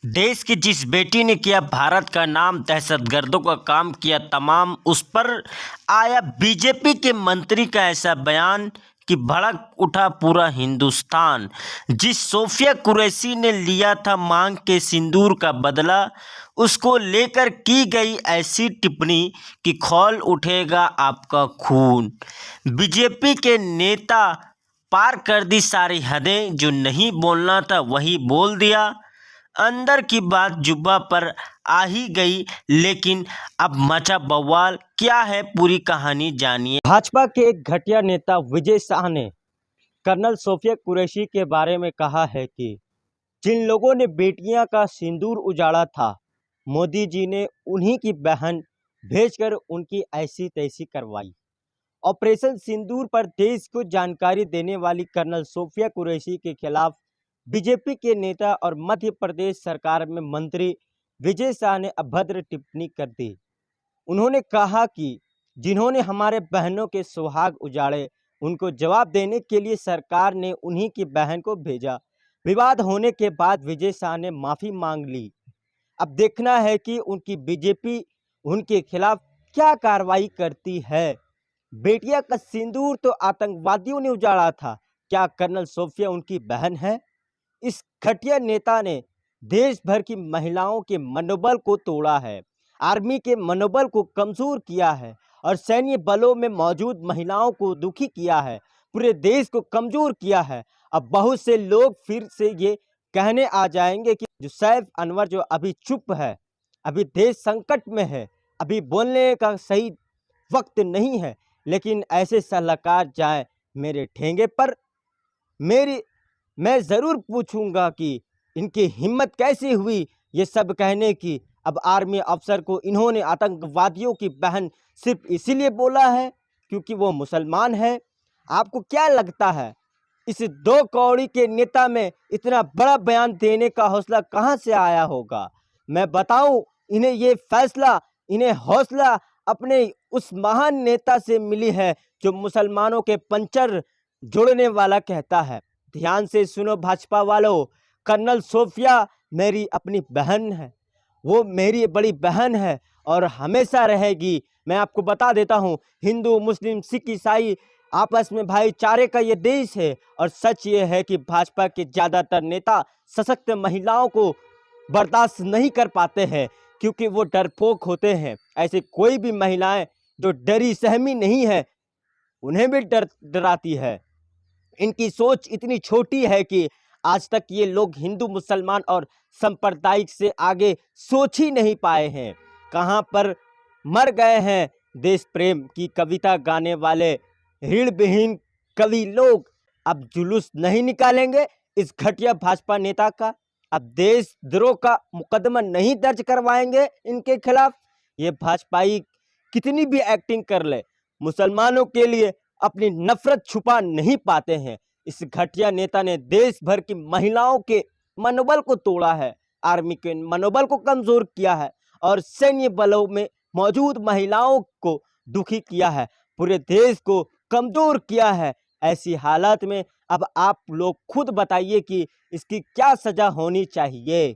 देश की जिस बेटी ने किया भारत का नाम, दहशतगर्दों का काम किया तमाम, उस पर आया बीजेपी के मंत्री का ऐसा बयान कि भड़क उठा पूरा हिंदुस्तान। जिस सोफिया कुरैशी ने लिया था मांग के सिंदूर का बदला, उसको लेकर की गई ऐसी टिप्पणी कि खौल उठेगा आपका खून। बीजेपी के नेता पार कर दी सारी हदें, जो नहीं बोलना था वही बोल दिया। अंदर की बात जुब्बा पर आ ही गई, लेकिन अब मचा बवाल। क्या है पूरी कहानी, जानिए। भाजपा के एक घटिया नेता विजय शाह ने कर्नल सोफिया कुरैशी के बारे में कहा है कि जिन लोगों ने बेटियां का सिंदूर उजाड़ा था, मोदी जी ने उन्हीं की बहन भेजकर उनकी ऐसी तैसी करवाई। ऑपरेशन सिंदूर पर देश को जानकारी देने वाली कर्नल सोफिया कुरैशी के खिलाफ बीजेपी के नेता और मध्य प्रदेश सरकार में मंत्री विजय शाह ने अभद्र टिप्पणी कर दी। उन्होंने कहा कि जिन्होंने हमारे बहनों के सुहाग उजाड़े, उनको जवाब देने के लिए सरकार ने उन्हीं की बहन को भेजा। विवाद होने के बाद विजय शाह ने माफ़ी मांग ली। अब देखना है कि उनकी बीजेपी उनके खिलाफ क्या कार्रवाई करती है। बेटिया का सिंदूर तो आतंकवादियों ने उजाड़ा था, क्या कर्नल सोफिया उनकी बहन है? इस घटिया नेता ने देश भर की महिलाओं के मनोबल को तोड़ा है, आर्मी के मनोबल को कमजोर किया है और सैन्य बलों में मौजूद महिलाओं को दुखी किया है, पूरे देश को कमजोर किया है। अब बहुत से लोग फिर से ये कहने आ जाएंगे कि जो सैफ अनवर जो अभी चुप है, अभी देश संकट में है, अभी बोलने का सही वक्त नहीं है, लेकिन ऐसे सलाहकार जाए मेरे ठेंगे पर। मैं ज़रूर पूछूंगा कि इनकी हिम्मत कैसी हुई ये सब कहने की। अब आर्मी अफसर को इन्होंने आतंकवादियों की बहन सिर्फ इसीलिए बोला है क्योंकि वो मुसलमान है। आपको क्या लगता है इस दो कौड़ी के नेता में इतना बड़ा बयान देने का हौसला कहाँ से आया होगा? मैं बताऊं, इन्हें ये फैसला, इन्हें हौसला अपने उस महान नेता से मिली है जो मुसलमानों के पंचर जोड़ने वाला कहता है। ध्यान से सुनो भाजपा वालों, कर्नल सोफिया मेरी अपनी बहन है, वो मेरी बड़ी बहन है और हमेशा रहेगी। मैं आपको बता देता हूँ, हिंदू मुस्लिम सिख ईसाई आपस में भाईचारे का ये देश है और सच ये है कि भाजपा के ज़्यादातर नेता सशक्त महिलाओं को बर्दाश्त नहीं कर पाते हैं क्योंकि वो डरपोक होते हैं। ऐसे कोई भी महिलाएं जो डरी सहमी नहीं है, उन्हें भी डराती है। इनकी सोच इतनी छोटी है कि आज तक ये लोग हिंदू मुसलमान और सांप्रदायिक से आगे सोच ही नहीं पाए हैं। कहाँ पर मर गए हैं देश प्रेम की कविता गाने वाले ऋणविहीन कवि लोग। अब जुलूस नहीं निकालेंगे इस घटिया भाजपा नेता का, अब देशद्रोह का मुकदमा नहीं दर्ज करवाएंगे इनके खिलाफ। ये भाजपाई कितनी भी एक्टिंग कर ले, मुसलमानों के लिए अपनी नफरत छुपा नहीं पाते हैं। इस घटिया नेता ने देश भर की महिलाओं के मनोबल को तोड़ा है, आर्मी के मनोबल को कमजोर किया है और सैन्य बलों में मौजूद महिलाओं को दुखी किया है, पूरे देश को कमजोर किया है। ऐसी हालत में अब आप लोग खुद बताइए कि इसकी क्या सजा होनी चाहिए।